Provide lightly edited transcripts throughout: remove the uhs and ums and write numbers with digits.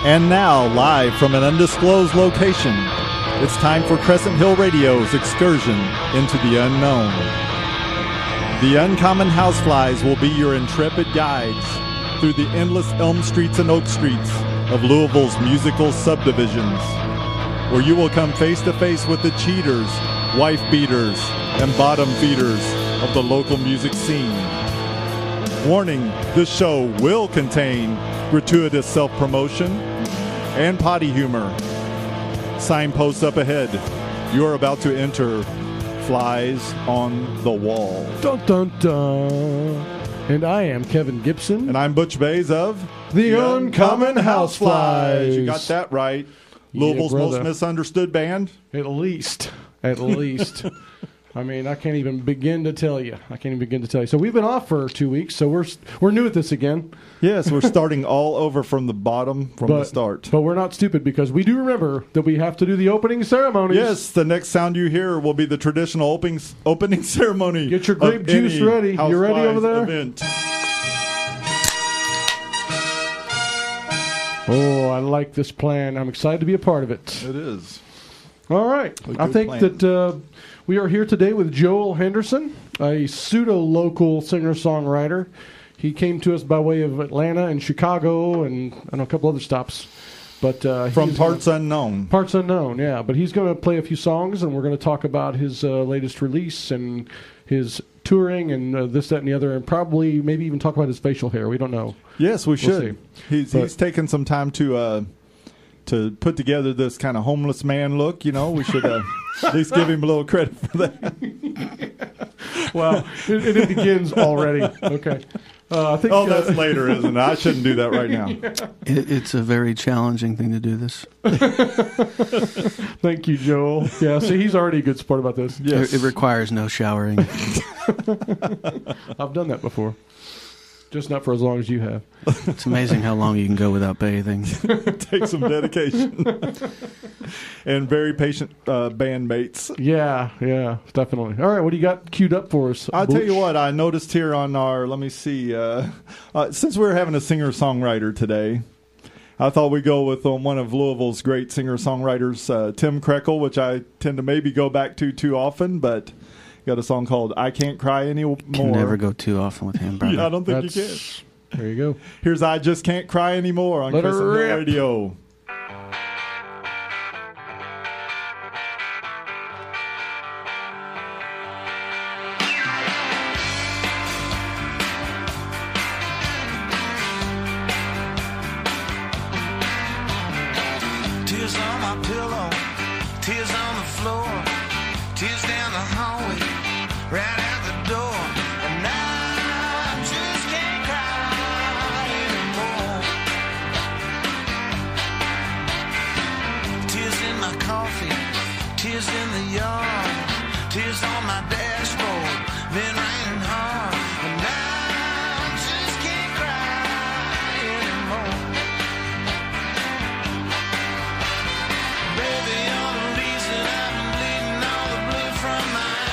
And now, live from an undisclosed location, it's time for Crescent Hill Radio's excursion into the unknown. The Uncommon Houseflies will be your intrepid guides through the endless Elm Streets and Oak Streets of Louisville's musical subdivisions, where you will come face to face with the cheaters, wife beaters, and bottom feeders of the local music scene. Warning, this show will contain gratuitous self-promotion and potty humor. Signposts up ahead. You're about to enter Flies on the Wall. Dun dun dun. And I am Kevin Gibson. And I'm Butch Bays of the Uncommon Houseflies. You got that right. Louisville's most misunderstood band? At least. I mean, I can't even begin to tell you. So we've been off for 2 weeks, so we're new at this again. Yes, we're starting all over from the bottom, the start. But we're not stupid because we do remember that we have to do the opening ceremonies. Yes, the next sound you hear will be the traditional opening ceremony. Get your grape juice ready. You ready over there? Event. Oh, I like this plan. I'm excited to be a part of it. It is. All right. I think that we are here today with Joel Henderson, a pseudo-local singer-songwriter. He came to us by way of Atlanta and Chicago and a couple other stops. But from parts unknown. Parts unknown, yeah. But he's going to play a few songs, and we're going to talk about his latest release and his touring and this, that, and the other, and probably maybe even talk about his facial hair. We don't know. Yes, we should. He's taken some time to put together this kind of homeless man look. You know, we should at least give him a little credit for that. Well, it begins already. Okay. I think, that's later, isn't it? I shouldn't do that right now. Yeah. It's a very challenging thing to do this. Thank you, Joel. Yeah, see, he's already a good sport about this. Yes. It requires no showering. I've done that before. Just not for as long as you have. It's amazing how long you can go without bathing. Take some dedication. And very patient bandmates. Yeah, definitely. All right, what do you got queued up for us? I'll tell you what, I noticed here on our, let me see, since we're having a singer-songwriter today, I thought we'd go with one of Louisville's great singer-songwriters, Tim Krekel, which I tend to maybe go back to too often, but got a song called I Can't Cry Anymore. Can never go too often with him, brother. Yeah, I don't think you can. There you go. Here's I Just Can't Cry Anymore on Crescent Hill Radio. Tears on my pillow, tears on the floor, tears down the hallway, right out the door, and I just can't cry anymore. Tears in my coffee, tears in the yard, tears on my dashboard, been raining hard, and I just can't cry anymore. Baby, you're the reason I've been bleeding all the blue from my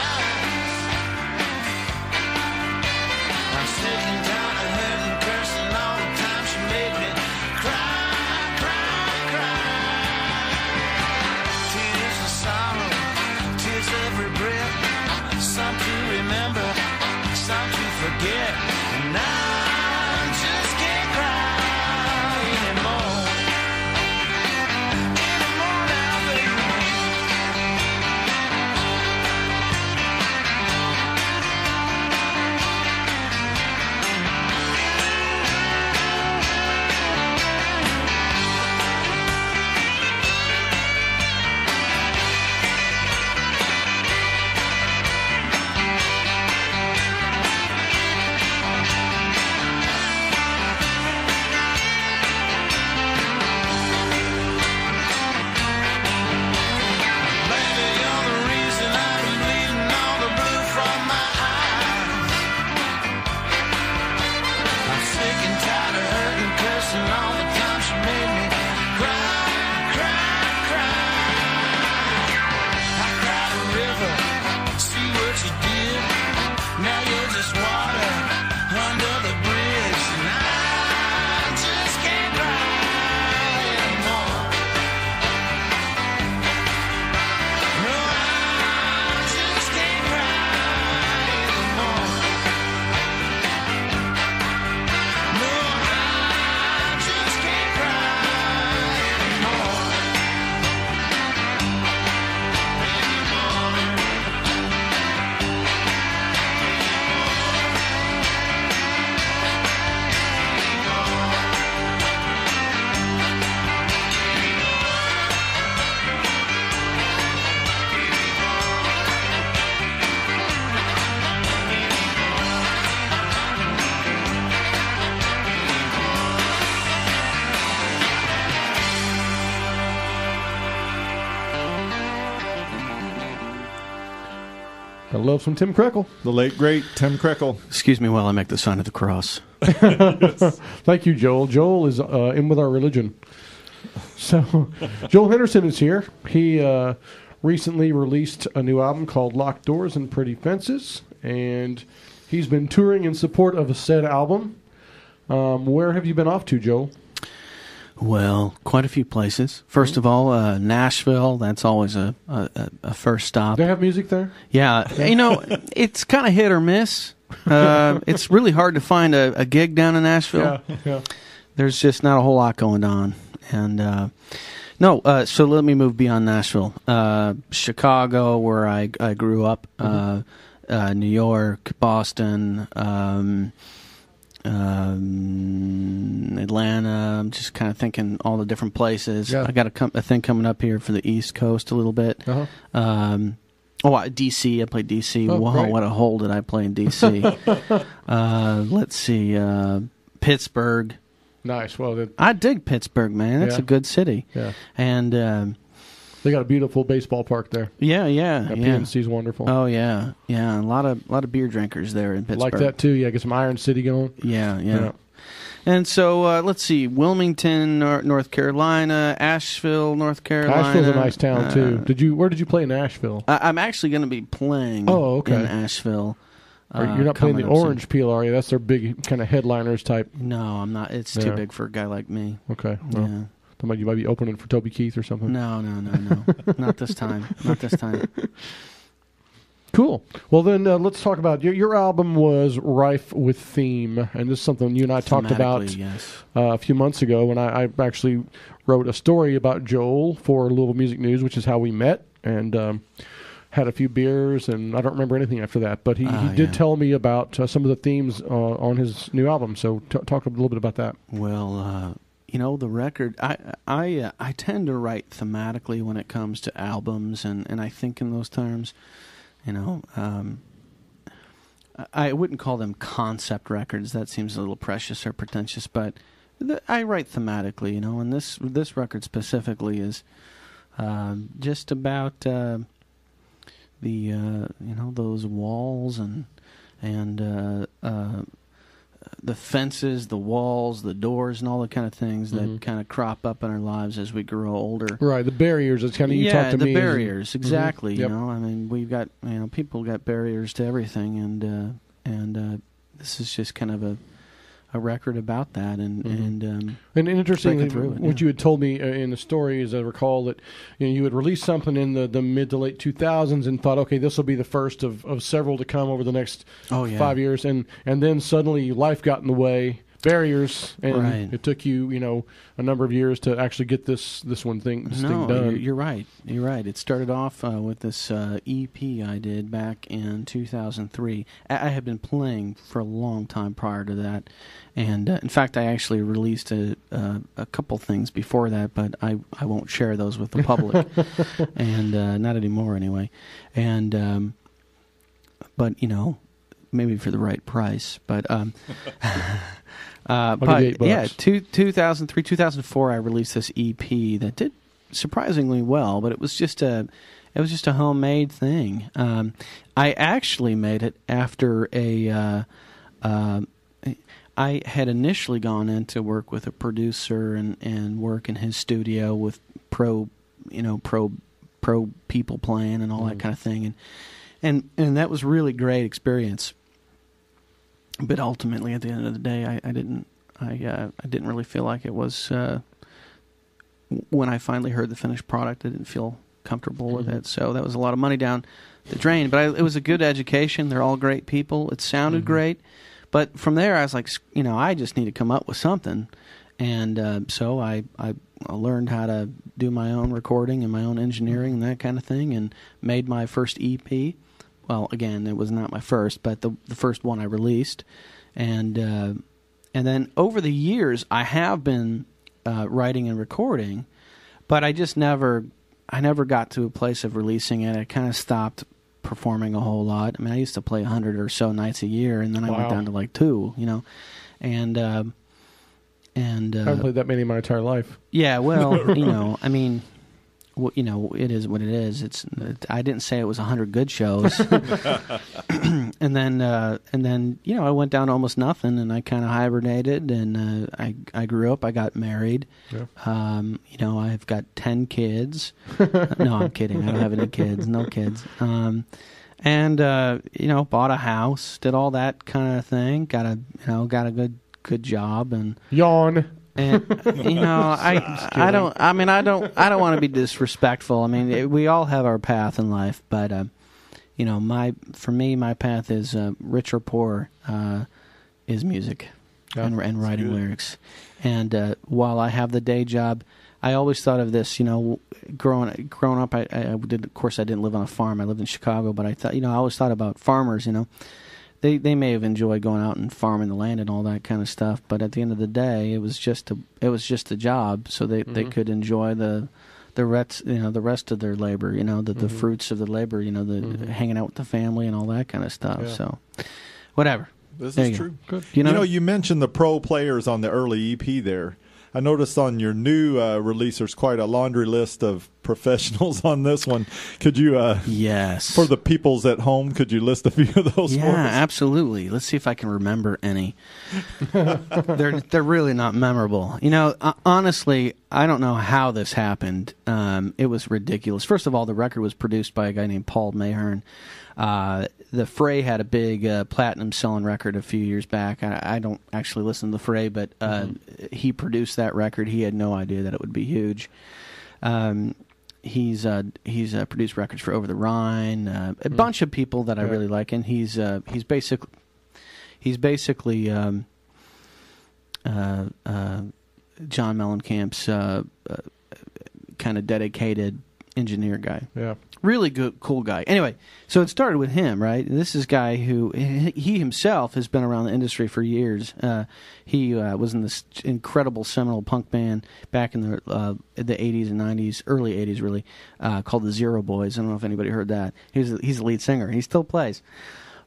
I love some Tim Krekel. The late, great Tim Krekel. Excuse me while I make the sign of the cross. Thank you, Joel. Joel is in with our religion. So, Joel Henderson is here. He recently released a new album called Locked Doors and Pretty Fences, and he's been touring in support of a said album. Where have you been off to, Joel? Well, quite a few places. First of all, Nashville. That's always a first stop. Do they have music there? Yeah. It's kind of hit or miss. It's really hard to find a gig down in Nashville. Yeah. There's just not a whole lot going on. And so let me move beyond Nashville. Chicago, where I grew up, New York, Boston, Atlanta. I'm just kind of thinking all the different places. Yeah. I got a thing coming up here for the East Coast a little bit. DC. I played DC. Oh, wow, great. what a hole did I play in DC. Let's see, Pittsburgh. Nice. Well, I dig Pittsburgh, man. That's a good city. Yeah. And they got a beautiful baseball park there. yeah. PNC's wonderful. Oh yeah. A lot of beer drinkers there in Pittsburgh. Like that too. Yeah, get some Iron City going. Yeah. And so let's see, Wilmington, North Carolina, Asheville, North Carolina. Asheville's a nice town too. Where did you play in Asheville? I'm actually going to be playing. Okay. In Asheville. You're not playing the Orange Peel, are you? That's their big kind of headliners type. No, I'm not. It's too big for a guy like me. Okay. Well, yeah. You might be opening for Toby Keith or something. No. Not this time. Cool. Well, then let's talk about your album was rife with theme, and this is something you and I talked about a few months ago when I actually wrote a story about Joel for Louisville Music News, which is how we met, and had a few beers, and I don't remember anything after that. But he did tell me about some of the themes on his new album. So talk a little bit about that. Well, the record, I tend to write thematically when it comes to albums, and I think in those terms. I wouldn't call them concept records. That seems a little precious or pretentious, but I write thematically, and this record specifically is just about those walls and the fences, the walls, the doors, and all the kind of things that kind of crop up in our lives as we grow older. Right, the barriers. It's kind of you talk to me. Yeah, the barriers, exactly. Yep. I mean, we've got people got barriers to everything, and this is just kind of a record about that, and interestingly, what you had told me in the story is I recall that you had released something in the mid to late 2000s and thought, okay, this will be the first of several to come over the next 5 years, and then suddenly life got in the way, barriers, and it took you a number of years to actually get this thing done. You're right. It started off with this EP I did back in 2003. I had been playing for a long time prior to that, and in fact, I actually released a couple things before that, but I won't share those with the public, and not anymore anyway. And but maybe for the right price, but. But yeah, 2003, 2004, I released this EP that did surprisingly well, but it was just a homemade thing. I actually made it after I had initially gone in to work with a producer and work in his studio with pro people playing and all that kind of thing, and that was a really great experience. But ultimately, at the end of the day, I didn't really feel like it was. When I finally heard the finished product, I didn't feel comfortable with it. So that was a lot of money down the drain. But it was a good education. They're all great people. It sounded great. But from there, I was like, I just need to come up with something. And so I learned how to do my own recording and my own engineering and that kind of thing, and made my first EP. Well, again, it was not my first, but the first one I released, and then over the years I have been writing and recording, but I never got to a place of releasing it. I kind of stopped performing a whole lot. I mean, I used to play 100 or so nights a year, and then I went down to like 2, and I haven't played that many in my entire life. Yeah, well, I mean. you know, it is what it is. I didn't say it was 100 good shows. and then you know, I went down to almost nothing, and I kind of hibernated, and I grew up. I got married. Yeah. You know, I've got 10 kids. No, I'm kidding. I don't have any kids. No kids. And you know, bought a house, did all that kind of thing. Got a good job, and yawn. And you know, I don't want to be disrespectful. I mean, we all have our path in life, but you know, for me, my path is rich or poor, is music and writing lyrics. And while I have the day job, I always thought of this. You know, growing up, I did. Of course, I didn't live on a farm. I lived in Chicago, but I thought, you know, I always thought about farmers. You know. They may have enjoyed going out and farming the land and all that kind of stuff, but at the end of the day, it was just a job, so they could enjoy the rest of their labor, you know, the fruits of the labor, you know, the hanging out with the family and all that kind of stuff. Yeah. So, whatever. This is true. Good. You know, you mentioned the pro players on the early EP there. I noticed on your new release, there's quite a laundry list of professionals on this one. Could you, yes, for the peoples at home, could you list a few of those for us? Yeah, absolutely. Let's see if I can remember any. They're really not memorable. You know, honestly, I don't know how this happened. It was ridiculous. First of all, the record was produced by a guy named Paul Mayhern. The Fray had a big platinum selling record a few years back. I don't actually listen to the Fray, but he produced that record. He had no idea that it would be huge. He's produced records for Over the Rhine, a bunch of people that I really like, and he's basically John Mellencamp's kind of dedicated engineer guy. Yeah. Really good, cool guy. Anyway, so it started with him, right? And this is a guy who, he himself has been around the industry for years. He was in this incredible seminal punk band back in the 80s and 90s, early 80s really, called the Zero Boys. I don't know if anybody heard that. He's the lead singer. He still plays.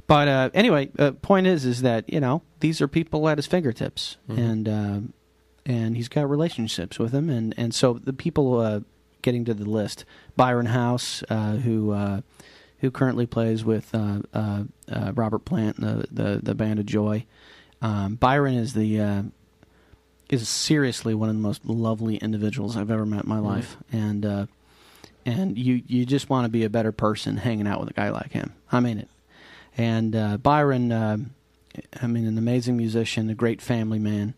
But anyway, point is that, you know, these are people at his fingertips. And he's got relationships with them. And so the people... getting to the list, Byron House, who currently plays with Robert Plant, the Band of Joy. Byron is seriously one of the most lovely individuals I've ever met in my life, and you just want to be a better person hanging out with a guy like him. I mean it. And Byron, I mean, an amazing musician, a great family man.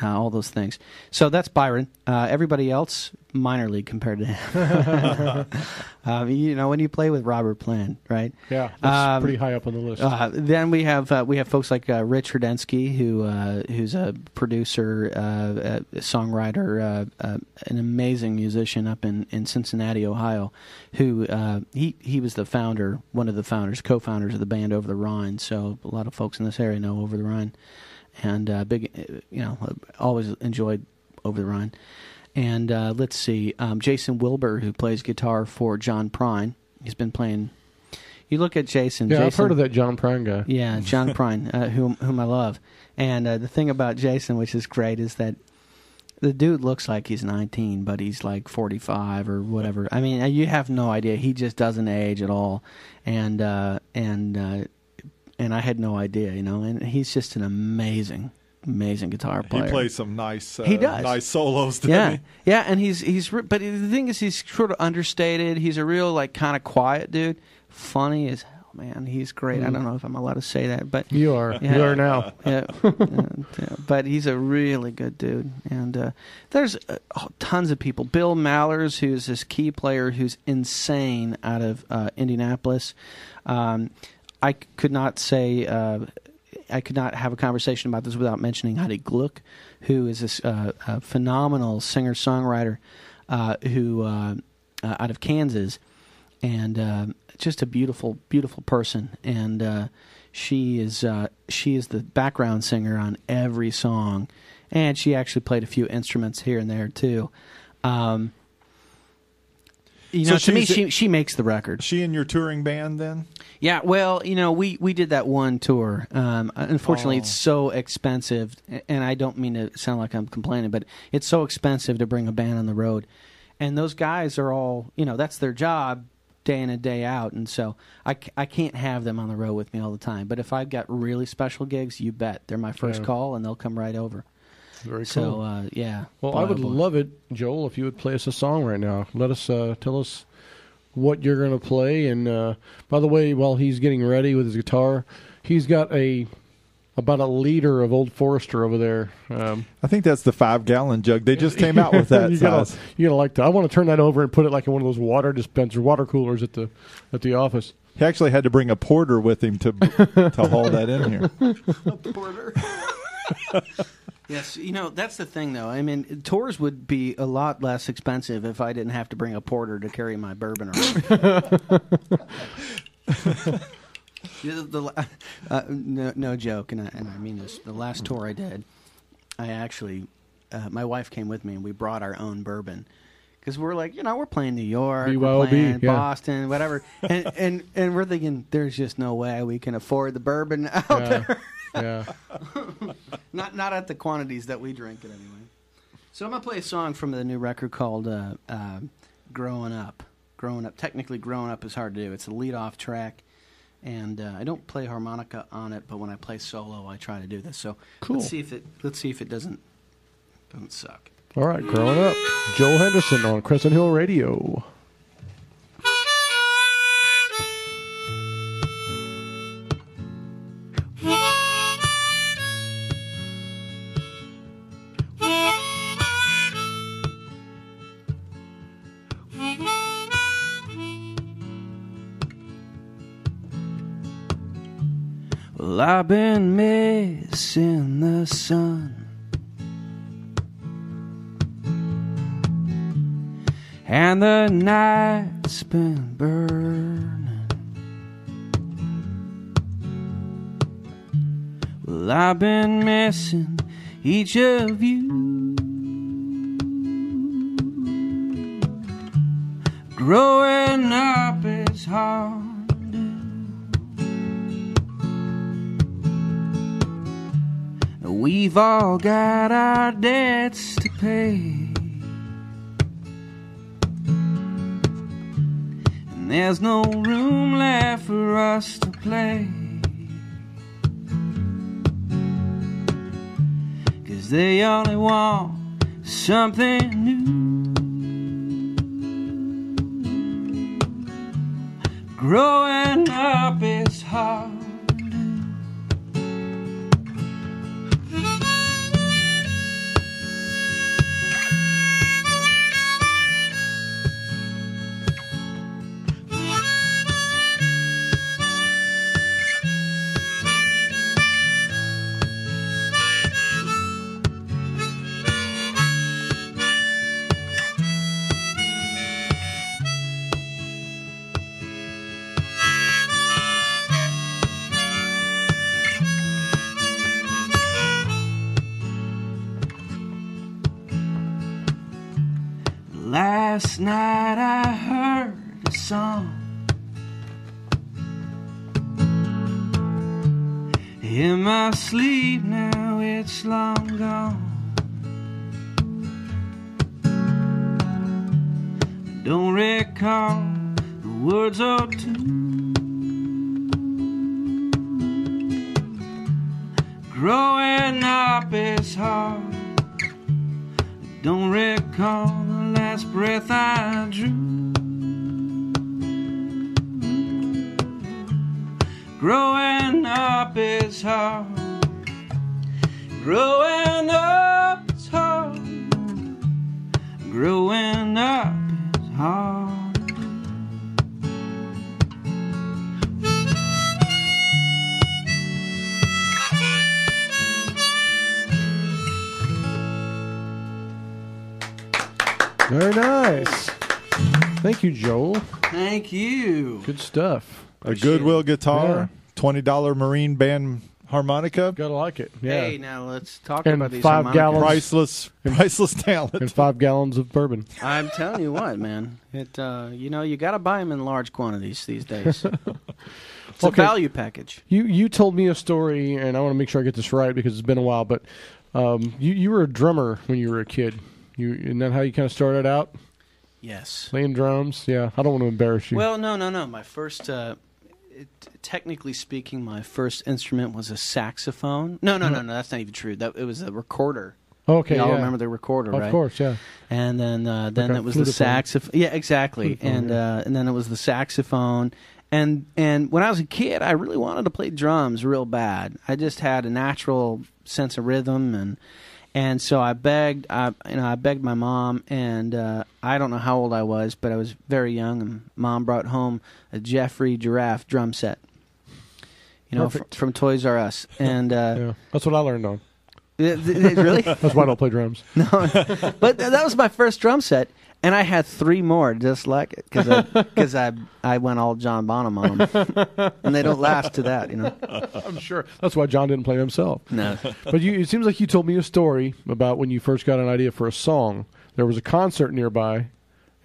All those things. So that's Byron. Everybody else, minor league compared to him. You know, when you play with Robert Plant, right? Yeah, that's pretty high up on the list. Then we have folks like Rich Hrdensky, who's a producer, a songwriter, an amazing musician up in Cincinnati, Ohio. Who he was the founder, one of the founders, co-founders of the band Over the Rhine. So a lot of folks in this area know Over the Rhine. And big, you know, always enjoyed Over the Rhine. And let's see, Jason Wilbur, who plays guitar for John Prine. He's been playing. You look at Jason. Yeah, Jason, I've heard of that John Prine guy. Yeah, John Prine, whom I love. And the thing about Jason, which is great, is that the dude looks like he's 19, but he's like 45 or whatever. I mean, you have no idea. He just doesn't age at all. And I had no idea, you know, and he's just an amazing guitar player. He plays some nice, he does. Nice solos, doesn't he? Yeah, and but the thing is, he's sort of understated. He's a real, like, kind of quiet dude. Funny as hell, man. He's great. I don't know if I'm allowed to say that, but you are. Yeah. You are now. Yeah, but he's a really good dude. And there's tons of people. Bill Mallers, who's this key player who's insane out of Indianapolis. I could not say, I could not have a conversation about this without mentioning Heidi Gluck, who is this phenomenal singer-songwriter who out of Kansas, and just a beautiful, beautiful person. And she is the background singer on every song, and she actually played a few instruments here and there too. You know, so to me, she makes the record. She in your touring band then? Yeah, well, you know, we did that one tour. Unfortunately, it's so expensive, and I don't mean to sound like I'm complaining, but it's so expensive to bring a band on the road. And those guys are all, that's their job day in and day out. And so I can't have them on the road with me all the time. But if I've got really special gigs, you bet. They're my first call, and they'll come right over. Very cool. So, yeah. Well, I would love it, Joel, if you would play us a song right now. Let us tell us what you're going to play. And, by the way, while he's getting ready with his guitar, he's got about a liter of Old Forester over there. I think that's the 5-gallon jug. They just came out with that size. You're gonna like that. I want to turn that over and put it like in one of those water dispenser, water coolers at the office. He actually had to bring a porter with him to haul that in here. A porter. Yes, that's the thing, though. I mean, tours would be a lot less expensive if I didn't have to bring a porter to carry my bourbon around. No joke, and I mean this. The last tour I did, I actually, my wife came with me, and we brought our own bourbon. Because we're like, we're playing New York, BYOB, we're playing Boston, whatever. And we're thinking, there's just no way we can afford the bourbon out there. Yeah. Not at the quantities that we drink it anyway. So I'm going to play a song from the new record called Growing Up. Growing Up. Technically, Growing Up is hard to do. It's a lead-off track. And I don't play harmonica on it, but when I play solo, I try to do this. So cool. Let's see if it doesn't suck. All right, Growing Up. Joel Henderson on Crescent Hill Radio. Well, I've been missing the sun and the night's been burning. Well, I've been missing each of you. Growing up is hard. We've all got our debts to pay, and there's no room left for us to play, 'cause they only want something new. Growing up is hard. Last night I heard a song in my sleep, now it's long gone. I don't recall the words or two. Growing up is hard. I don't recall the last breath I drew. Growing up is hard. Growing up is hard. Growing up is hard. Very nice. Thank you, Joel. Thank you. Good stuff. A Goodwill guitar, $20 Marine Band harmonica. Gotta like it. Yeah. Hey, now let's talk And about these 5 harmonicas. Priceless talent. And 5 gallons of bourbon. I'm telling you what, man. It you got to buy them in large quantities these days. It's a value package. You told me a story, and I want to make sure I get this right because it's been a while. But you were a drummer when you were a kid. Isn't that how you kind of started out? Yes. Playing drums? Yeah, I don't want to embarrass you. Well, no. My first, technically speaking, my first instrument was a saxophone. No, that's not even true. It was a recorder. Okay, Y'all remember the recorder, right? Of course, yeah. And then it was the saxophone. Yeah, exactly. And then it was the saxophone. And when I was a kid, I really wanted to play drums real bad. I just had a natural sense of rhythm, and so I begged my mom, and I don't know how old I was, but I was very young, and Mom brought home a Jeffrey Giraffe drum set, from Toys R Us, and yeah, that's what I learned on. Really? That's why I don't play drums. No, but that was my first drum set, and I had 3 more just like it because I went all John Bonham on them, and they don't last to that, I'm sure that's why John didn't play himself. No, but it seems like you told me a story about when you first got an idea for a song. There was a concert nearby.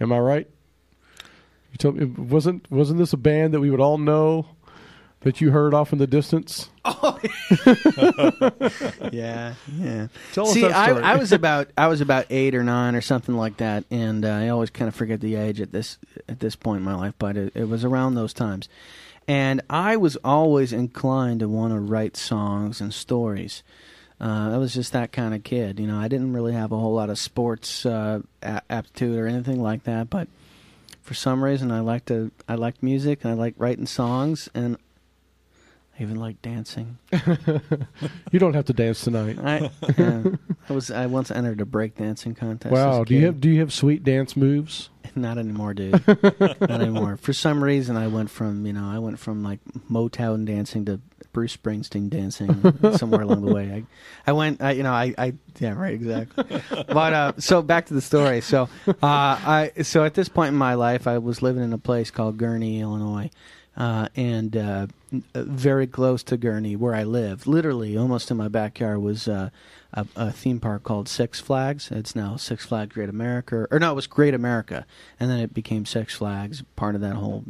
Am I right? You told me wasn't this a band that we would all know? That you heard off in the distance? Oh, yeah. Tell us that story. I was about 8 or 9 or something like that, and I always kind of forget the age at this point in my life, but it was around those times, and I was always inclined to want to write songs and stories. I was just that kind of kid, I didn't really have a whole lot of sports aptitude or anything like that, but for some reason I liked music and I liked writing songs, and I even like dancing. You don't have to dance tonight. I once entered a breakdancing contest. Wow. Do you have sweet dance moves? Not anymore, dude. Not anymore. For some reason, I went from like Motown dancing to Bruce Springsteen dancing somewhere along the way. Yeah, right, exactly. But so back to the story. So at this point in my life, I was living in a place called Gurnee, Illinois. And very close to Gurnee, where I live, literally almost in my backyard, was a theme park called Six Flags. It's now Six Flags Great America, or no, it was Great America, and then it became Six Flags, part of that whole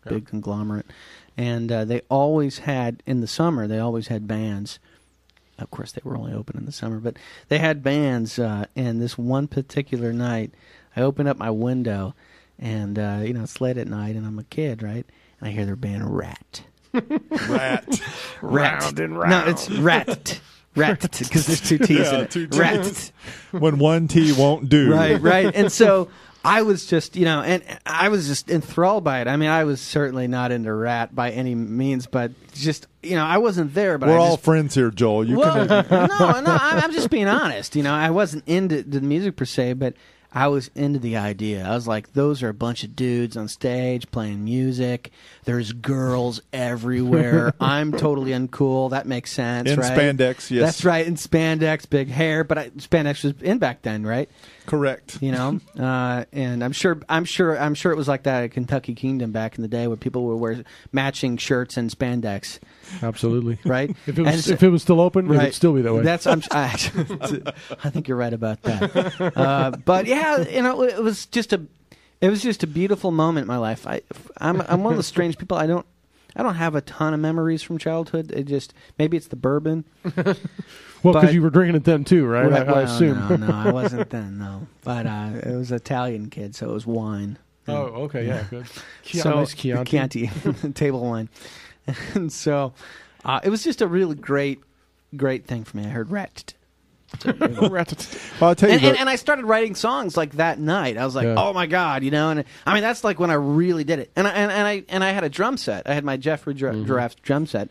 big conglomerate. And they always had, in the summer, they always had bands. Of course, they were only open in the summer, but they had bands. And this one particular night, I opened up my window, and it's late at night, and I'm a kid, right? And I hear their band Rat. Rat. Round and round. No, it's Rat. Rat, because there's 2 T's in it. 2 T's. Rat. When 1 T won't do. Right. And so I was just, and I was just enthralled by it. I mean, I was certainly not into Rat by any means, but just, I wasn't there. But we're all friends here, Joel. No, I'm just being honest. I wasn't into the music per se, but I was into the idea. I was like, those are a bunch of dudes on stage playing music. There's girls everywhere. I'm totally uncool. That makes sense, in right? In spandex, yes. That's right, in spandex, big hair. But spandex was in back then, right? Correct. And I'm sure it was like that at Kentucky Kingdom back in the day, where people would wear matching shirts and spandex. Absolutely. Right. If it was still open, right, it would still be that way. I think you're right about that. But yeah, it was just a beautiful moment in my life. I'm one of the strange people. I don't have a ton of memories from childhood. Maybe it's the bourbon. Well, because you were drinking it then too, right? I assume. No, I wasn't then. No, but it was an Italian kid, so it was wine. Oh, okay, yeah, good. Nice Chianti, table wine, and so it was just a really great thing for me. I heard Rat. Well, I'll tell you, and I started writing songs like that night. I was like, oh my God, and I mean that's like when I really did it. And I had a drum set. I had my Jeffrey Giraffe drum set.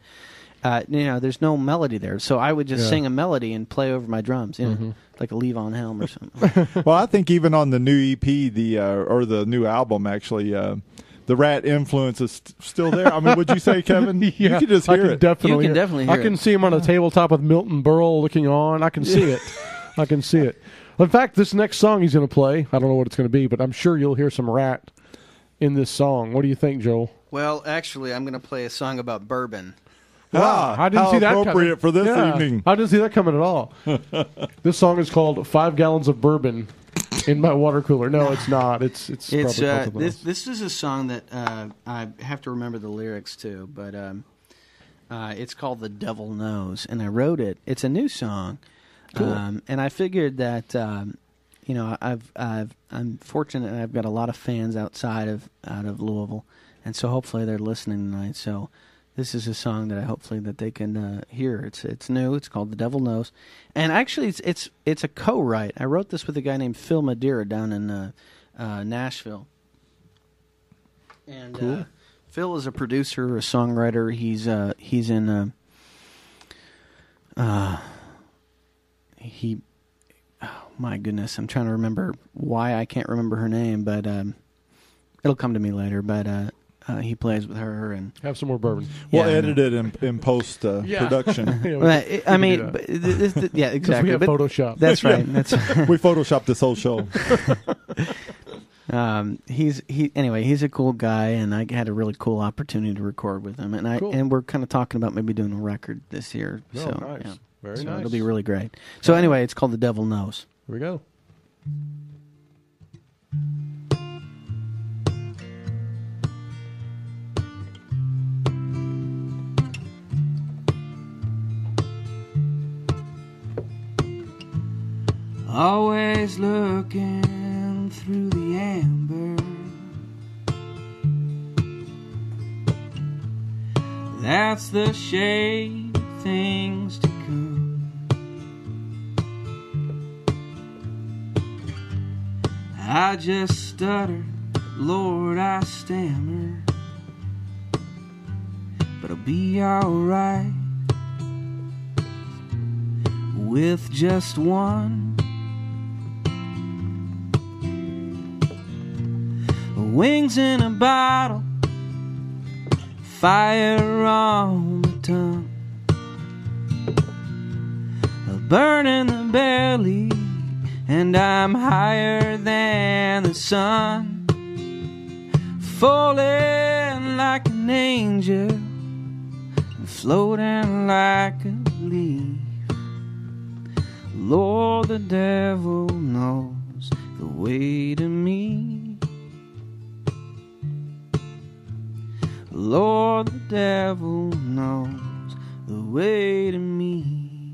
There's no melody there, so I would just sing a melody and play over my drums, like a Levon Helm or something. Well, I think even on the new EP, or the new album, actually, the Rat influence is still there. I mean, would you say, Kevin? Yeah, you can just hear it. Definitely, hear I can see him on a tabletop with Milton Berle looking on. I can see it. I can see it. In fact, this next song he's going to play, I don't know what it's going to be, but I'm sure you'll hear some Rat in this song. What do you think, Joel? Well, actually, I'm going to play a song about bourbon. Wow, I didn't see that appropriate for this evening. I didn't see that coming at all. This song is called 5 Gallons of Bourbon in My Water Cooler. No, it's not. It's probably this is a song that I have to remember the lyrics to, but it's called The Devil Knows, and I wrote it. It's a new song, cool. And I figured that I'm fortunate, and I've got a lot of fans out of Louisville, and so hopefully they're listening tonight. So this is a song that hopefully that they can hear. It's new. It's called "The Devil Knows," and actually it's a co-write. I wrote this with a guy named Phil Madeira down in Nashville, and cool. Phil is a producer, a songwriter. He's in oh my goodness, I'm trying to remember why I can't remember her name, but it'll come to me later. But he plays with her and have some more bourbon. We'll edit it in post production. I mean, yeah, exactly. We have Photoshop. That's right. That's we photoshopped this whole show. Anyway, he's a cool guy, and I had a really cool opportunity to record with him, and we're kind of talking about maybe doing a record this year. Oh, so nice. Yeah. Very so nice. It'll be really great. So anyway, it's called "The Devil Knows." Here we go. Always looking through the amber, that's the shade of things to come. I just stutter, Lord, I stammer, but I'll be alright with just one. Wings in a bottle, fire on the tongue, a burn in the belly, and I'm higher than the sun, falling like an angel, and floating like a leaf. Lord, the devil knows the way to me. Lord, the devil knows the way to me.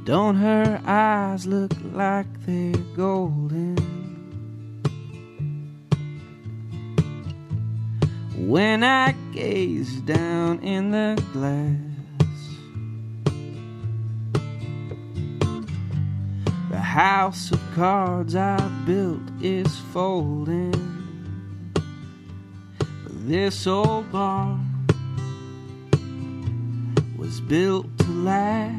Don't her eyes look like they're golden when I gaze down in the glass? The house of cards I built is folding, but this old bar was built to last.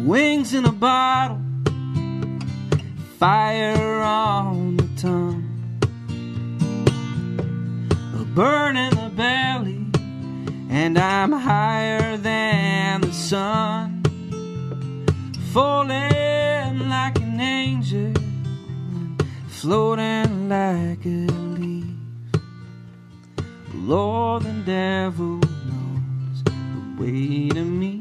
Wings in a bottle, fire on the tongue, a burn in the belly, and I'm higher than the sun, falling like an angel, floating like a leaf. Lord, the devil knows the way to me.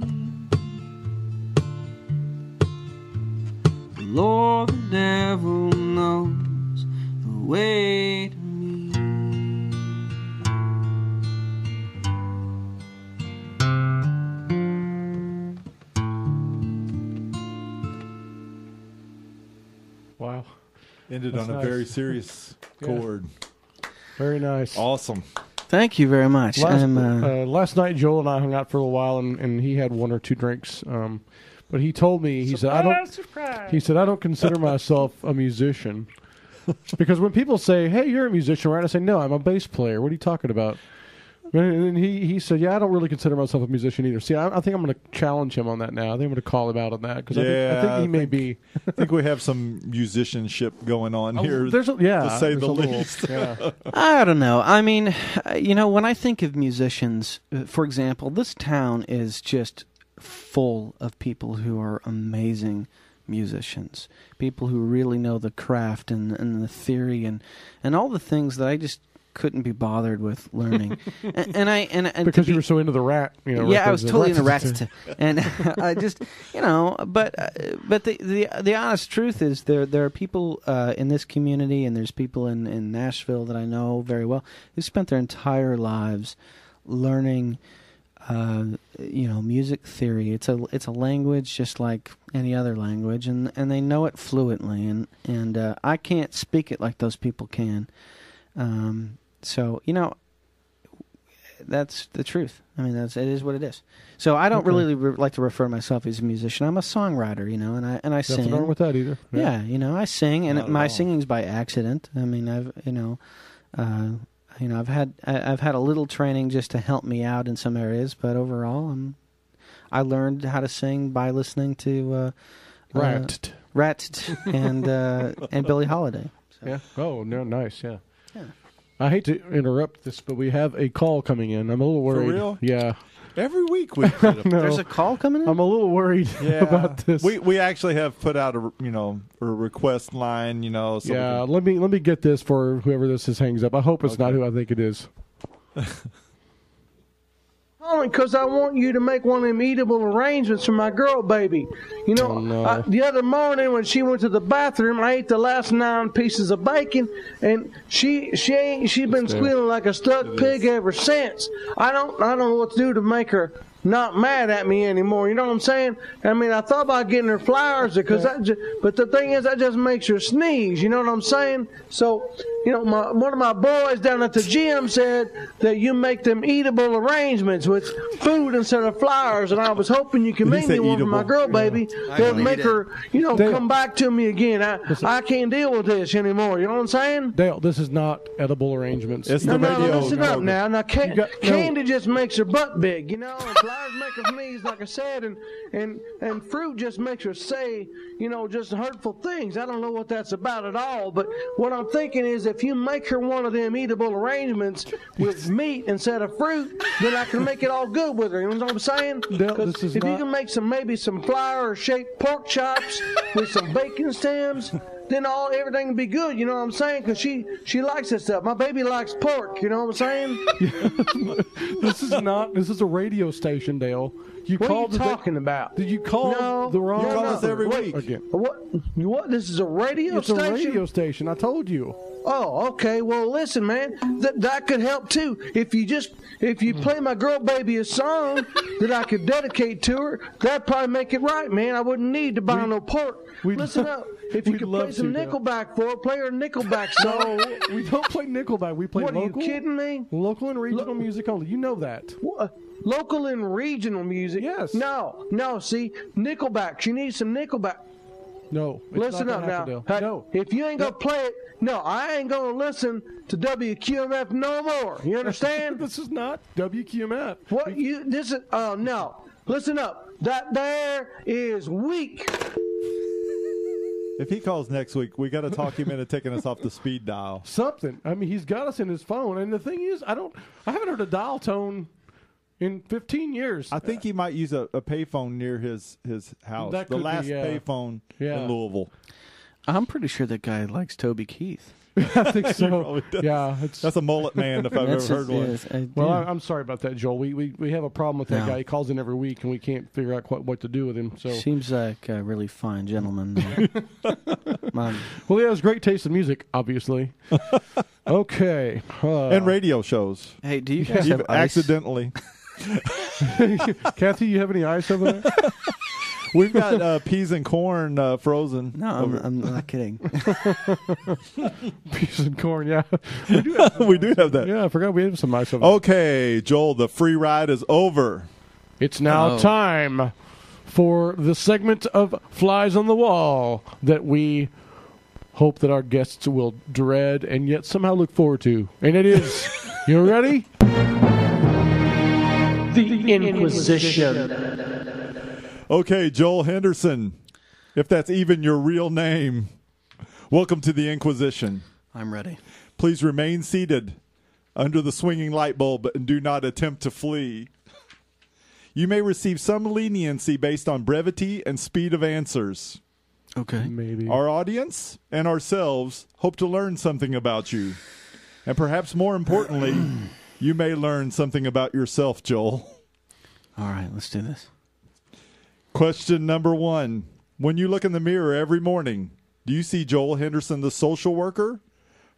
Lord, the devil knows the way to me. Wow. Ended That's on a nice. very serious chord. Very nice. Awesome. Thank you very much. Last night, Joel and I hung out for a little while, and he had one or two drinks. But he told me, he said, I don't consider myself a musician. Because when people say, hey, you're a musician, right? I say, no, I'm a bass player. What are you talking about? And he said, yeah, I don't really consider myself a musician either. See, I think I'm going to challenge him on that now. I think I'm going to call him out on that. Because I think he may be. I think we have some musicianship going on here, to say the least. I don't know. I mean, when I think of musicians, for example, this town is just full of people who are amazing musicians, people who really know the craft and the theory and all the things that I just couldn't be bothered with learning. and because you were so into the Rat, yeah, I was totally into Rats, and I just, but the honest truth is there are people in this community, and there's people in Nashville that I know very well who spent their entire lives learning, music theory. It's a language just like any other language, and they know it fluently, and I can't speak it like those people can. So that's the truth. I mean, it is what it is. So I don't really like to refer to myself as a musician. I'm a songwriter, and I sing. Nothing wrong with that either. Yeah, I sing, and my singing's by accident. I mean, I've had a little training just to help me out in some areas, but overall, I learned how to sing by listening to Rat and Billie Holiday. So. Yeah. Oh, no, nice. Yeah. I hate to interrupt this, but we have a call coming in. I'm a little worried. For real? Yeah. Every week we There's a call coming in? I'm a little worried about this. We actually have put out a request line, so let me get this for whoever this hangs up. I hope it's not who I think it is. Only because I want you to make one of them eatable arrangements for my girl baby. The other morning when she went to the bathroom, I ate the last 9 pieces of bacon, and she been squealing like a stuck pig ever since. I don't know what to do to make her not mad at me anymore. You know what I'm saying? I mean, I thought about getting her flowers but the thing is, that just makes her sneeze. You know what I'm saying? So, one of my boys down at the gym said that you make them eatable arrangements with food instead of flowers, and I was hoping you could make me one for my girl baby that would make her, come back to me again. I can't deal with this anymore. You know what I'm saying? Dale, this is not edible arrangements. It's the radio. Listen up now. Now, candy just makes her butt big, and flowers make her sneeze, like I said, and fruit just makes her say, just hurtful things. I don't know what that's about at all, but what I'm thinking is if you make her one of them eatable arrangements with meat instead of fruit, then I can make it all good with her. You know what I'm saying? Because if you can make maybe some flower-shaped pork chops with some bacon stems, then everything will be good. You know what I'm saying? Because she likes that stuff. My baby likes pork. You know what I'm saying? This is a radio station, Dale. What are you talking about? Did you call the wrong number? You call us every week. Again. What? This is a radio station? It's a radio station. I told you. Oh, okay. Well, listen, man. That could help too. If you play my girl baby a song that I could dedicate to her, that'd probably make it right, man. I wouldn't need to buy no pork. Listen up. If you could play some Nickelback for her, play her a Nickelback song. No, we don't play Nickelback. We play local. What, are you kidding me? Local and regional music only. You know that. What? Local and regional music? Yes. No. See, Nickelback. She needs some Nickelback. No. Listen up now. Hey, no. If you ain't going to play it, I ain't going to listen to WQMF no more. You understand? This is not WQMF. No. Listen up. That there is weak. If he calls next week, we got to talk him into taking us off the speed dial. Something. I mean, he's got us in his phone, and the thing is, I haven't heard a dial tone in 15 years. I think he might use a payphone near his house. That the could last be, payphone in Louisville. I'm pretty sure that guy likes Toby Keith. I think so. Yeah, that's a mullet man if I've ever heard one. Well, I'm sorry about that, Joel. We have a problem with that guy. He calls in every week, and we can't figure out what to do with him. So seems like a really fine gentleman. Well, he has great taste in music, obviously. Okay, and radio shows. Hey, do you guys have ice? Accidentally? Kathy, you have any ice over there? We've got peas and corn frozen. No, I'm not kidding. Peas and corn, yeah. We do have that. Yeah, I forgot we had some ice over there. Okay, Joel, the free ride is over. It's now time for the segment of Flies on the Wall that we hope that our guests will dread and yet somehow look forward to. And it is, you ready? The Inquisition. Okay, Joel Henderson, if that's even your real name, welcome to the Inquisition. I'm ready. Please remain seated under the swinging light bulb and do not attempt to flee. You may receive some leniency based on brevity and speed of answers. Okay. Maybe. Our audience and ourselves hope to learn something about you. And perhaps more importantly, you may learn something about yourself, Joel. All right, let's do this. Question number 1. When you look in the mirror every morning, do you see Joel Henderson, the social worker,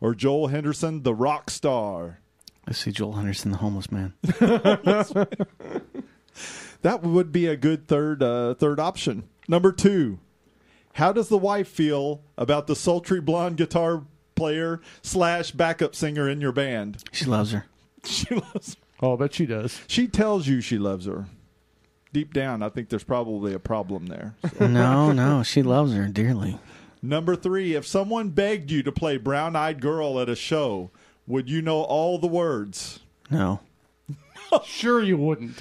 or Joel Henderson, the rock star? I see Joel Henderson, the homeless man. That would be a good third option. Number 2, how does the wife feel about the sultry blonde guitar player / backup singer in your band? She loves her. She loves her. Oh, I bet she does. She tells you she loves her. Deep down, I think there's probably a problem there. So. No, she loves her dearly. Number 3, if someone begged you to play Brown Eyed Girl at a show, would you know all the words? No. Sure you wouldn't.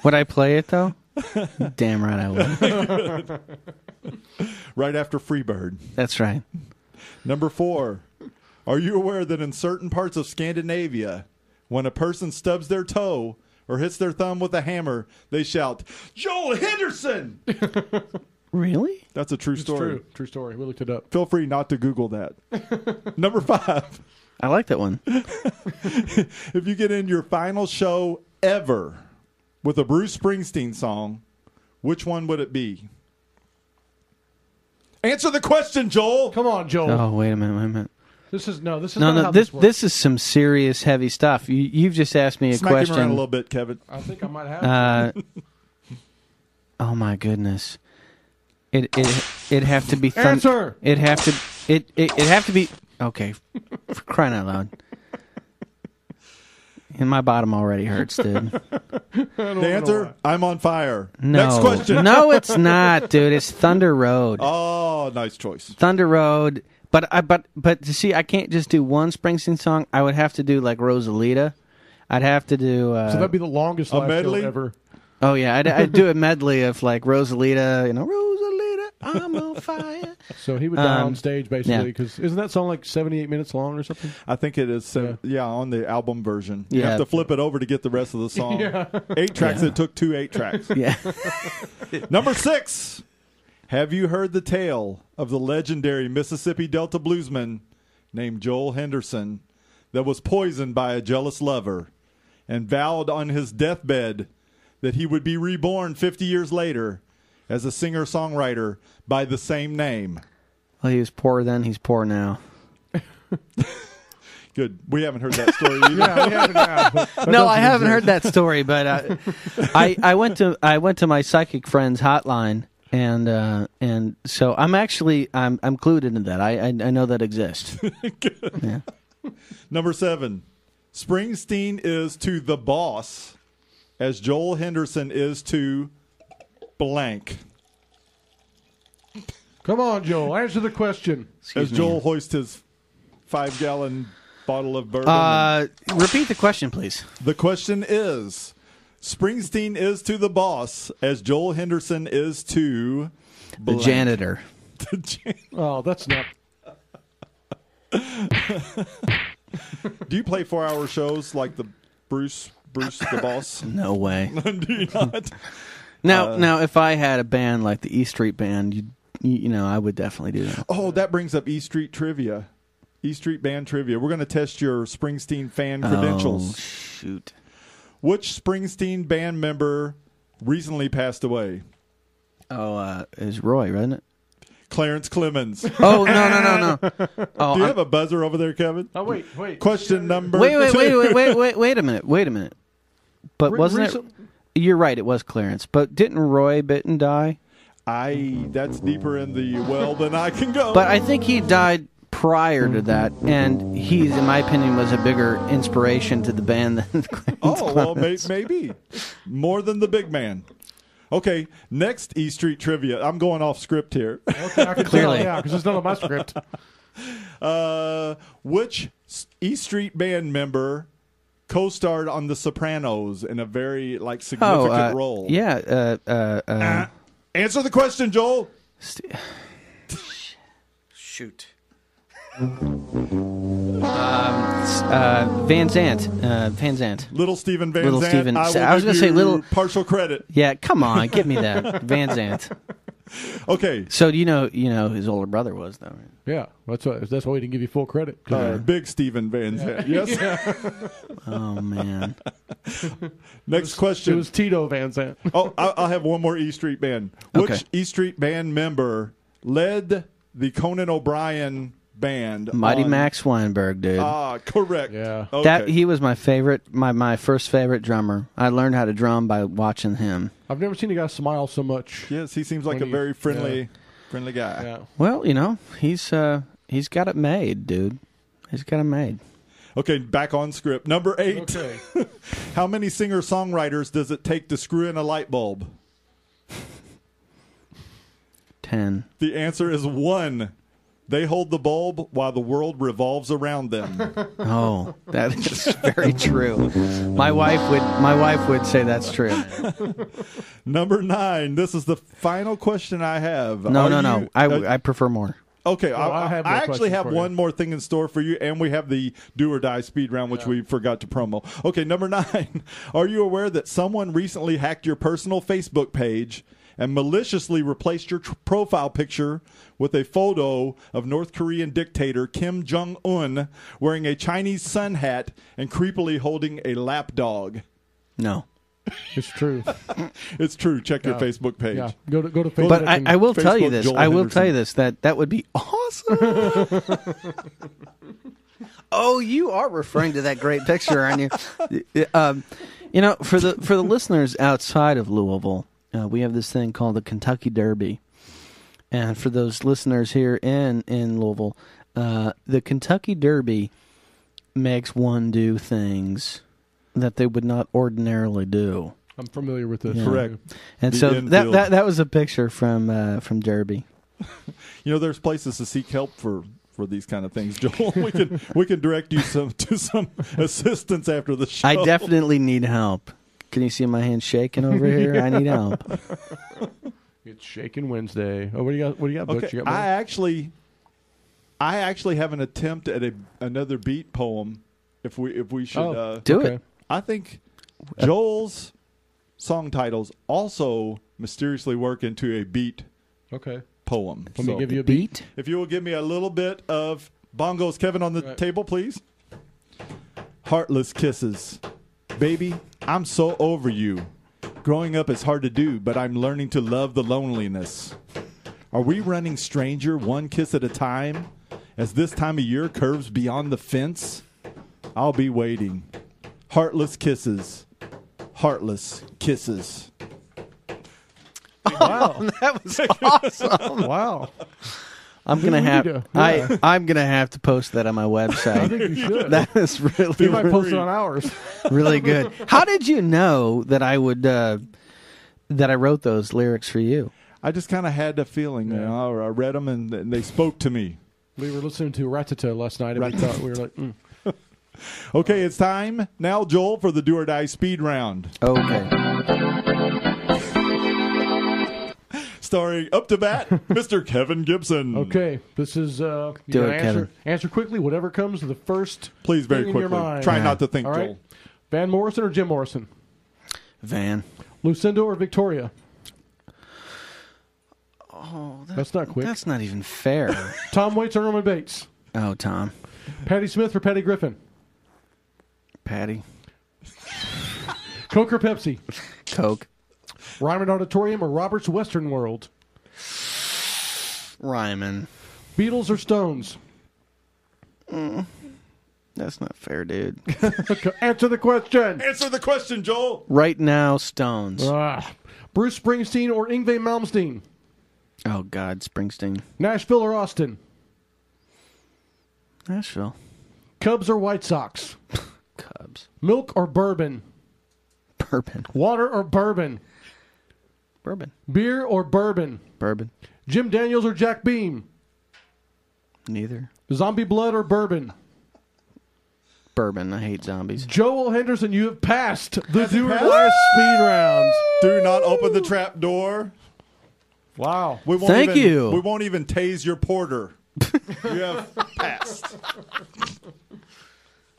Would I play it, though? Damn right I would. Right after Freebird. That's right. Number 4, are you aware that in certain parts of Scandinavia, when a person stubs their toe or hits their thumb with a hammer, they shout, Joel Henderson! Really? That's a true story. True story. We looked it up. Feel free not to Google that. Number 5. I like that one. If you get in your final show ever with a Bruce Springsteen song, which one would it be? Answer the question, Joel. Come on, Joel. Oh, wait a minute. This is not how this works. this is some serious heavy stuff. You've just asked me a Smack question. him around a little bit, Kevin. I think I might have to. Oh my goodness. It'd have to be Answer. It'd have to be okay. For crying out loud. And my bottom already hurts, dude. The answer? I'm on fire. No. Next question. No, it's not, dude. It's Thunder Road. Oh, nice choice. Thunder Road. But to see, I can't just do one Springsteen song. I would have to do like Rosalita. I'd have to do. So that'd be the longest live medley? show ever. Oh yeah, I'd do a medley of like Rosalita. Rosalita, I'm on fire. So he would die on stage basically yeah. because isn't that song like 78 minutes long or something? I think it is. On the album version. You Yeah. have to flip it over to get the rest of the song. Yeah. 8 tracks. Yeah. It took 2 8 tracks. Yeah. Number 6. Have you heard the tale of the legendary Mississippi Delta bluesman named Joel Henderson that was poisoned by a jealous lover and vowed on his deathbed that he would be reborn 50 years later as a singer-songwriter by the same name? Well, he was poor then. He's poor now. Good. We haven't heard that story either. No, I haven't heard that story, but I went to my psychic friend's hotline. And so I'm clued into that. I know that exists. Yeah. Number 7. Springsteen is to the boss as Joel Henderson is to blank. Come on, Joel. Answer the question. As Joel hoists his 5-gallon bottle of bourbon. Repeat the question, please. The question is, Springsteen is to the boss as Joel Henderson is to The janitor. Oh, that's not. Do you play 4-hour shows like the Bruce the Boss? No way. Do you not? Now, if I had a band like the E Street Band, I would definitely do that. Oh, that brings up E Street trivia. E Street Band trivia. We're going to test your Springsteen fan credentials. Oh, shoot. Which Springsteen band member recently passed away? Oh, it was Roy, wasn't it? Clarence Clemens. Oh, no. Oh, Do you have a buzzer over there, Kevin? Oh, wait. Question number 2. Wait a minute. But wasn't it? You're right, it was Clarence. But didn't Roy Bittan die? That's deeper in the well than I can go. But I think he died prior to that, and he, in my opinion, was a bigger inspiration to the band than Clarence Oh, well, Clemens. maybe. More than the big man. Okay, next E Street trivia. I'm going off script here. Okay, I can Clearly. tell, yeah, because it's not on my script. Which E Street Band member co-starred on The Sopranos in a very significant role? Yeah. Answer the question, Joel. Shoot. Van Zandt. Little Steven Van Little Zandt. Steven. I was going to say little. partial credit. Yeah, come on, give me that. Van Zandt. Okay. So you know his older brother was though. Right? Yeah, that's why we didn't give you full credit. Big Steven Van Zandt. Yes. Yeah. Oh man. Next question. It was Tito Van Zandt. Oh, I'll have one more E Street Band. Which Okay. E Street Band member led the Conan O'Brien band? Mighty Max Weinberg, dude. Correct. Yeah. Okay. He was my favorite, my first favorite drummer. I learned how to drum by watching him. I've never seen a guy smile so much. Yes, he seems like a very friendly guy. Yeah. Well, he's got it made, dude. He's got it made. Okay, back on script. Number 8. Okay. How many singer-songwriters does it take to screw in a light bulb? 10. The answer is 1. They hold the bulb while the world revolves around them. Oh, that is very true. My wife would say that's true. Number 9. This is the final question I have. No. I prefer more. Okay, Well, I actually have one more thing in store for you, and we have the do or die speed round, which we forgot to promo. Okay, number 9. Are you aware that someone recently hacked your personal Facebook page and maliciously replaced your profile picture with a photo of North Korean dictator Kim Jong-un wearing a Chinese sun hat and creepily holding a lap dog? No. It's true. It's true. Check your Facebook page. Yeah, go to Facebook. But I will tell you this. Joel I will Henderson. tell you this. That would be awesome. Oh, you are referring to that great picture, aren't you? For the listeners outside of Louisville, we have this thing called the Kentucky Derby, and for those listeners here in Louisville, the Kentucky Derby makes one do things that they would not ordinarily do. I'm familiar with this. Yeah. Correct. And The so infield. that was a picture from Derby. There's places to seek help for these kind of things, Joel. We can direct you to some assistance after the show. I definitely need help. Can you see my hand shaking over here? I need help. It's Shaking Wednesday. Oh, what do you got, Butch? Okay, You got more? I actually have an attempt at another beat poem. If we should Do it. I think Joel's song titles also mysteriously work into a beat Okay. poem. Let me So give you a beat. if you will give me a little bit of bongos, Kevin, on the table, please. Heartless kisses. Baby, I'm so over you. Growing up is hard to do, but I'm learning to love the loneliness. Are we running stranger one kiss at a time? As this time of year curves beyond the fence, I'll be waiting. Heartless kisses. Heartless kisses. Wow. That was awesome. Wow. I'm gonna have I'm gonna have to post that on my I website. think you should. That is really You might post it on ours. really good. How did you know that I would that I wrote those lyrics for you? I just kind of had the feeling, I read them and they spoke to me. We were listening to Ratata last night, and we thought we were like, Okay, it's time now, Joel, for the do or die speed round. Okay. Starring up to bat, Mr. Kevin Gibson. Okay, this is you Do gotta it, Kevin. answer quickly, whatever comes to the first Please, very thing in your quickly. mind. Try not to think, All right. Joel. Van Morrison or Jim Morrison? Van. Lucinda or Victoria? Oh, That's not quick. That's not even fair. Tom Waits or Norman Bates? Oh, Tom. Patti Smith or Patty Griffin? Patty. Coke or Pepsi? Coke. Ryman Auditorium or Robert's Western World? Ryman. Beatles or Stones? That's not fair, dude. Answer the question. Answer the question, Joel. Right now, Stones. Bruce Springsteen or Yngwie Malmsteen? Oh, God, Springsteen. Nashville or Austin? Nashville. Cubs or White Sox? Cubs. Milk or bourbon? Bourbon. Water or bourbon? Bourbon. Beer or bourbon? Bourbon. Jim Daniels or Jack Beam? Neither. Zombie blood or bourbon? Bourbon. I hate zombies. Joel Henderson, you have passed the do or die speed round. Do not open the trap door. Wow. We won't Thank you. We won't even tase your porter. You have passed.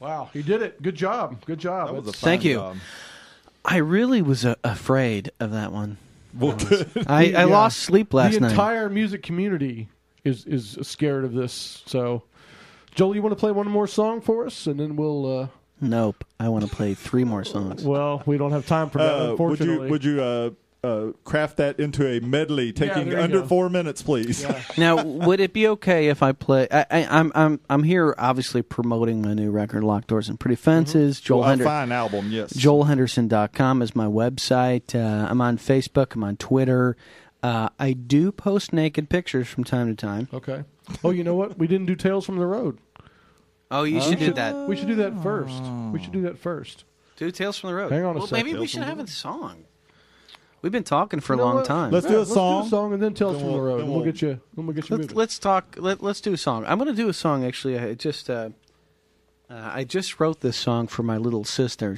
Wow. You did it. Good job. Good job. That was a Thank fine you. job. I really was afraid of that one. Well, good. I lost sleep last The night. entire music community is scared of this. So, Joel, you want to play one more song for us? And then we'll... Nope. I want to play 3 more songs. Well, we don't have time for that, unfortunately. Would you craft that into a medley taking under 4 minutes, please. Yeah. Now, would it be okay if I play? I'm here obviously promoting my new record, Locked Doors and Pretty Fences. Joel a fine album, yes. JoelHenderson.com is my website. I'm on Facebook. I'm on Twitter. I do post naked pictures from time to time. Okay. Oh, you know what? We didn't do Tales from the Road. Oh, you should do that. We should do that first. Do Tales from the Road. Hang on a second. Maybe we should have a song. We've been talking for a long time. Let's do a song. Let's do a song and then Tales from the Road. We'll get you moving. Let's talk. Let's do a song. I'm going to do a song. Actually, I just wrote this song for my little sister.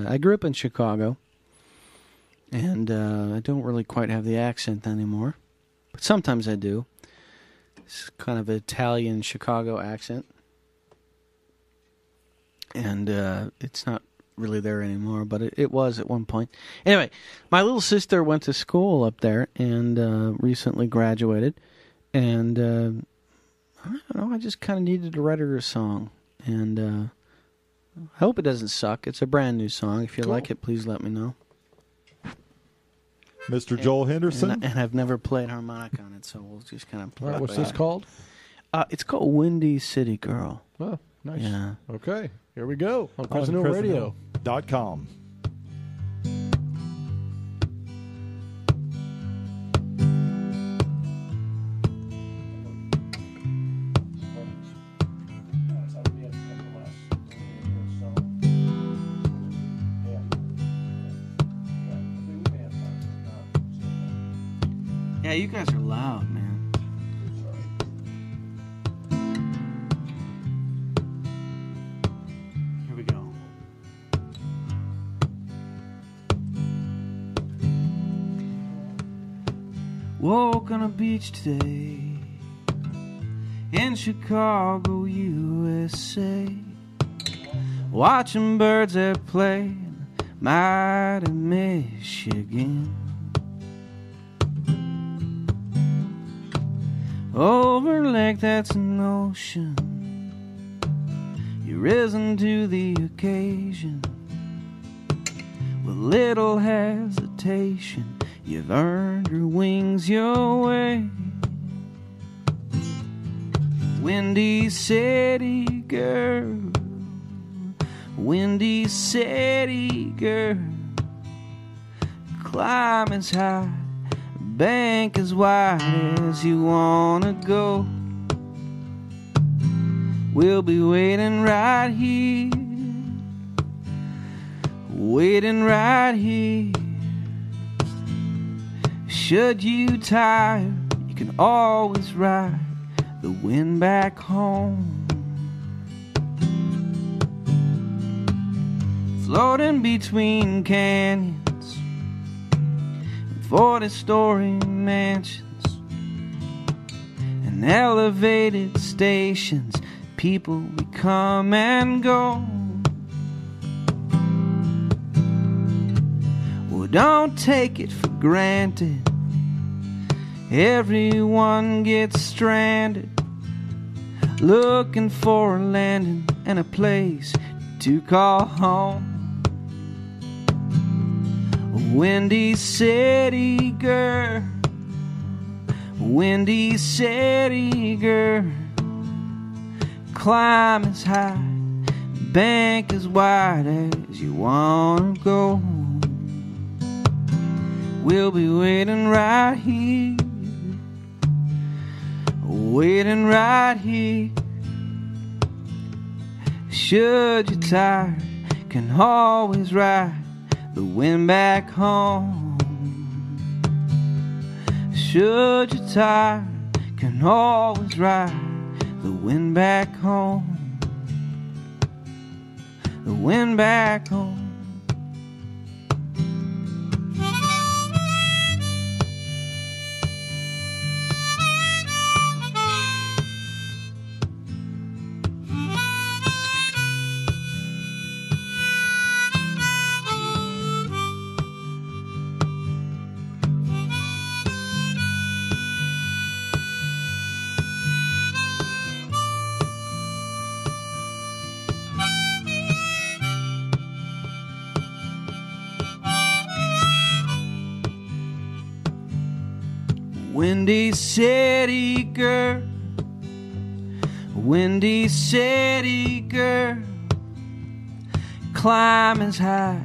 I grew up in Chicago, and I don't really quite have the accent anymore, but sometimes I do. It's kind of an Italian Chicago accent, and it's not really there anymore, but it was at one point. Anyway, my little sister went to school up there and recently graduated, and I don't know, I just kind of needed to write her a song, and I hope it doesn't suck. It's a brand new song. If you like it, please let me know. Mr. Joel Henderson? And I've never played harmonic on it, so we'll just kind of play it. What's this called? It's called Windy City Girl. Oh, nice. Yeah. Okay, here we go on Crescent Hill Radio. .com. Yeah, you guys are loud, man. Here we go. Woke on a beach today in Chicago, USA, watching birds at play in mighty Michigan. Over a lake that's an ocean, you've risen to the occasion. With little hesitation, you've earned your wings your way. Windy City girl, Windy City girl, climb as high, bank as wide as you wanna go. We'll be waiting right here, waiting right here. Should you tire, you can always ride the wind back home. Floating between canyons, 40-story mansions, and elevated stations, people we come and go. Well, don't take it for granted, everyone gets stranded, looking for a landing and a place to call home. Windy City girl, Windy City girl, climb as high, bank as wide as you wanna go. We'll be waiting right here, waiting right here. Should you tire, can always ride the wind back home. Should you tire, can always ride the wind back home. The wind back home. Windy City girl, Windy City girl, climb as high,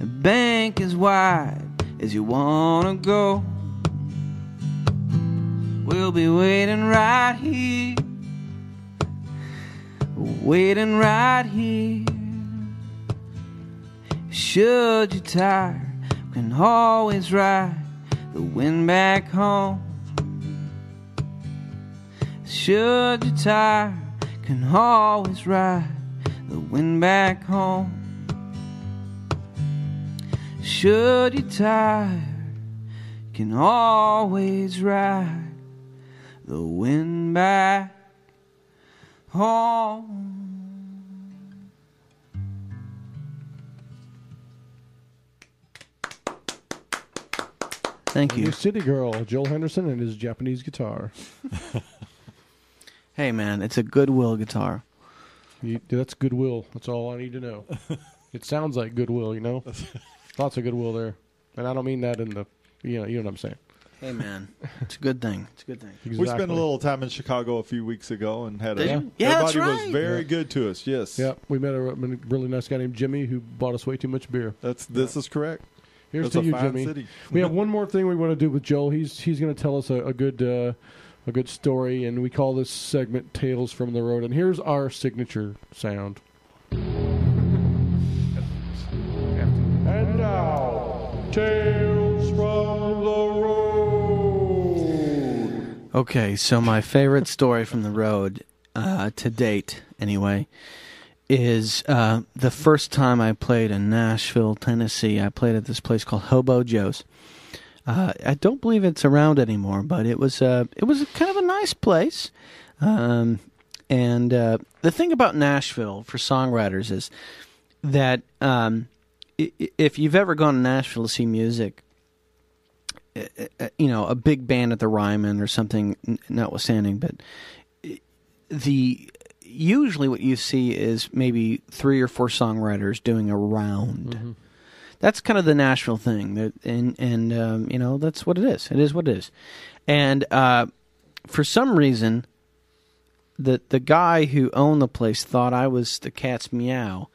the bank as wide as you wanna go. We'll be waiting right here, waiting right here. Should you tire, we can always ride the wind back home. Should you tire, can always ride the wind back home. Should you tire, can always ride the wind back home. Thank you. City Girl, Joel Henderson and his Japanese guitar. Hey, man, it's a Goodwill guitar. That's Goodwill. That's all I need to know. It sounds like Goodwill, you know? Lots of Goodwill there. And I don't mean that in the, you know what I'm saying. Hey, man, it's a good thing. It's a good thing. Exactly. We spent a little time in Chicago a few weeks ago and had Did a... you? Yeah, everybody that's right. was very good to us, yes. Yeah, we met a really nice guy named Jimmy who bought us way too much beer. This is correct. Here's It's to a you, fine Jimmy. city. We have one more thing we want to do with Joel. He's going to tell us a good story, and we call this segment "Tales from the Road." And here's our signature sound. And now, Tales from the Road. Okay, so my favorite story from the road, to date, anyway, is the first time I played in Nashville, Tennessee. I played at this place called Hobo Joe's. I don't believe it's around anymore, but it was kind of a nice place. And the thing about Nashville for songwriters is that if you've ever gone to Nashville to see music, a big band at the Ryman or something, notwithstanding, but usually what you see is maybe 3 or 4 songwriters doing a round. Mm-hmm. That's kind of the Nashville thing, and that's what it is. It is what it is. And for some reason, the guy who owned the place thought I was the cat's meow,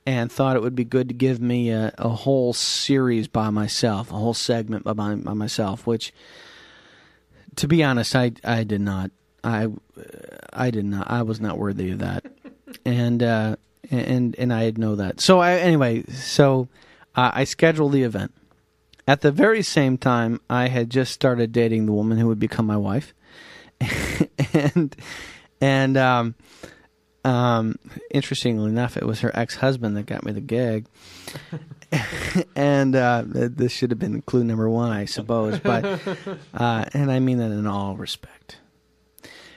and thought it would be good to give me a whole series by myself, a whole segment by myself. Which, to be honest, I did not. I did not. I was not worthy of that, and I know that. So I scheduled the event. At the very same time, I had just started dating the woman who would become my wife, and interestingly enough, it was her ex-husband that got me the gig. And this should have been clue number 1, I suppose. But and I mean that in all respect.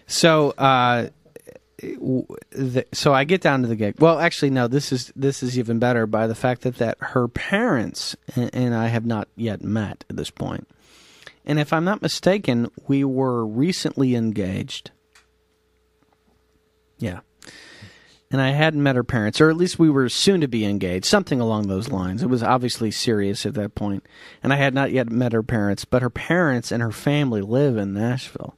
So, so I get down to the gig. Well, actually, no. This is even better by the fact that her parents and I have not yet met at this point. And if I'm not mistaken, we were recently engaged. Yeah. And I hadn't met her parents, or at least we were soon to be engaged, something along those lines. It was obviously serious at that point. And I had not yet met her parents, but her parents and her family live in Nashville.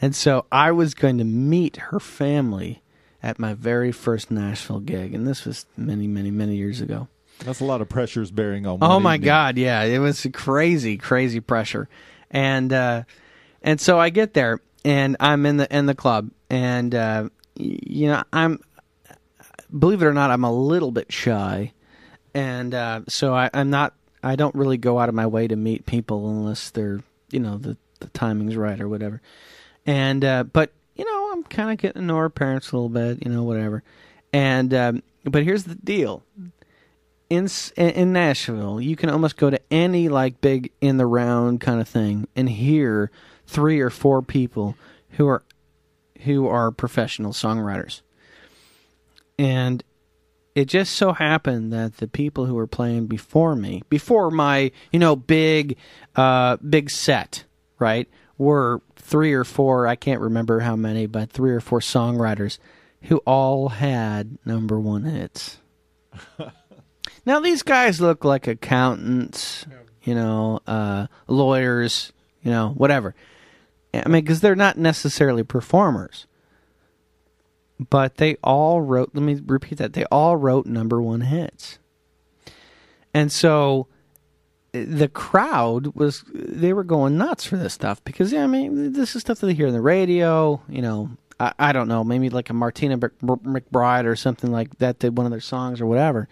And so I was going to meet her family at my very first Nashville gig, and this was many, many, many years ago. That's a lot of pressures bearing on one Oh, my evening. God, yeah. It was crazy, crazy pressure. And so I get there, and I'm in the club, and, I'm, believe it or not, I'm a little bit shy. And so I don't really go out of my way to meet people unless they're, the timing's right or whatever. And but I'm kind of getting to know her parents a little bit, whatever. And but here's the deal: in Nashville, you can almost go to any big in the round kind of thing and hear 3 or 4 people who are professional songwriters. And it just so happened that the people who were playing before my big set, right, were 3 or 4, I can't remember how many, but 3 or 4 songwriters who all had number 1 hits. Now, these guys look like accountants, lawyers, whatever. I mean, because they're not necessarily performers. But they all wrote, let me repeat that, they all wrote #1 hits. And so the crowd they were going nuts for this stuff because, I mean, this is stuff that they hear on the radio, you know, I don't know, maybe like a Martina McBride or something like that did one of their songs or whatever.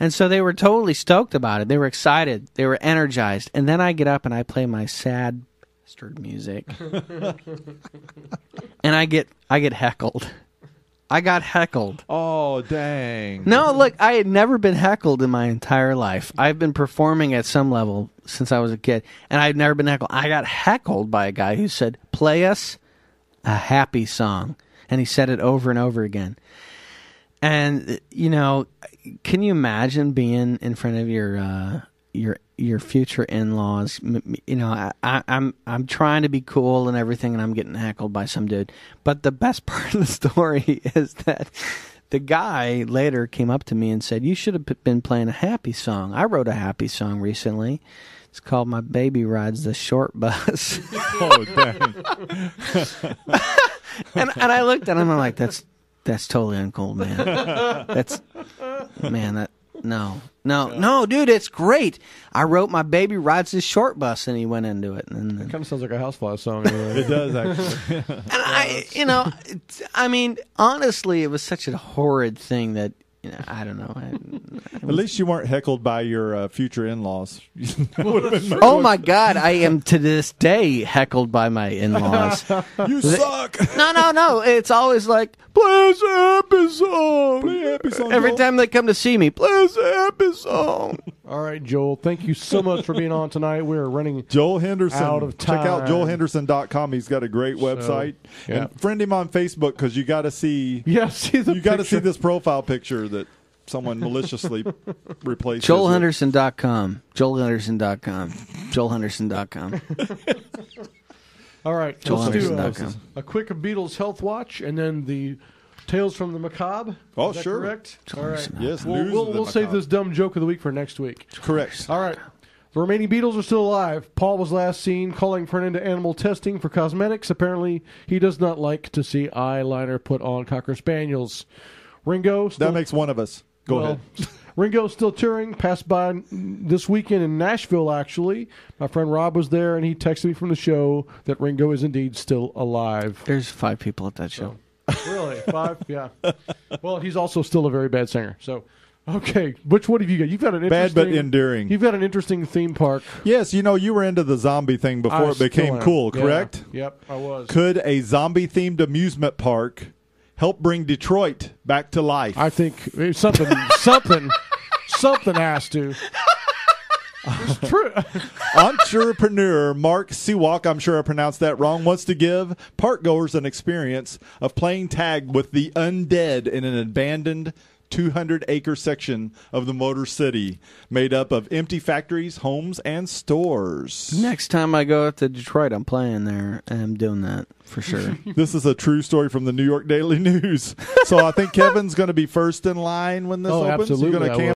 And so they were totally stoked about it. They were excited. They were energized. And then I get up and I play my sad bastard music. And I get heckled. I got heckled. Oh, dang. No, look, I had never been heckled in my entire life. I've been performing at some level since I was a kid, and I've never been heckled. I got heckled by a guy who said, "Play us a happy song." And he said it over and over again. And, you know, can you imagine being in front of your future in-laws? You know, I'm trying to be cool and everything, and I'm getting heckled by some dude. But the best part of the story is that the guy later came up to me and said, "You should have been playing a happy song. I wrote a happy song recently. It's called My Baby Rides the Short Bus." Oh, dang. and I looked at him and I'm like, that's totally uncool, man. No, dude, it's great. I wrote My Baby Rides the Short Bus, and he went into it. And it kind of sounds like a Housefly song. Anyway. It does, actually. And I mean, honestly, it was such a horrid thing that, you know, I don't know. At least you weren't heckled by your future in-laws. Oh, my God. I am to this day heckled by my in-laws. You suck. No. It's always like, play us a happy song. Play a happy song. Every time they come to see me, play us a happy song. All right, Joel, thank you so much for being on tonight. We're running Joel Henderson. out of time. Check out joelhenderson.com. He's got a great website. So, yeah. And friend him on Facebook because you got to see you got to see this profile picture that someone maliciously replaced. joelhenderson.com. joelhenderson.com. joelhenderson.com. All right, let's do a quick Beatles health watch and then the Tales from the Macabre. Oh, Is that sure. Correct. All right. Yes. We'll save this dumb joke of the week for next week. Correct. All right. The remaining Beatles are still alive. Paul was last seen calling for an end to animal testing for cosmetics. Apparently, he does not like to see eyeliner put on Cocker Spaniels. Ringo still... That makes one of us. Go ahead. Ringo's still touring. Passed by this weekend in Nashville, actually. My friend Rob was there, and he texted me from the show that Ringo is indeed still alive. There's 5 people at that show. Really? 5? Yeah. Well, he's also still a very bad singer. So, okay. Which one have you got? You've got an interesting... Bad but endearing. You've got an interesting theme park. Yes, you know, you were into the zombie thing before it became cool, correct? Yeah. Yep, I was. Could a zombie-themed amusement park help bring Detroit back to life? I think something has to. It's true. Entrepreneur Mark Siwak, I'm sure I pronounced that wrong, wants to give parkgoers an experience of playing tag with the undead in an abandoned 200-acre section of the Motor City made up of empty factories, homes, and stores. Next time I go up to Detroit, I'm playing there, and I'm doing that for sure. This is a true story from the New York Daily News. So I think Kevin's going to be first in line when this opens. Absolutely. You're going to camp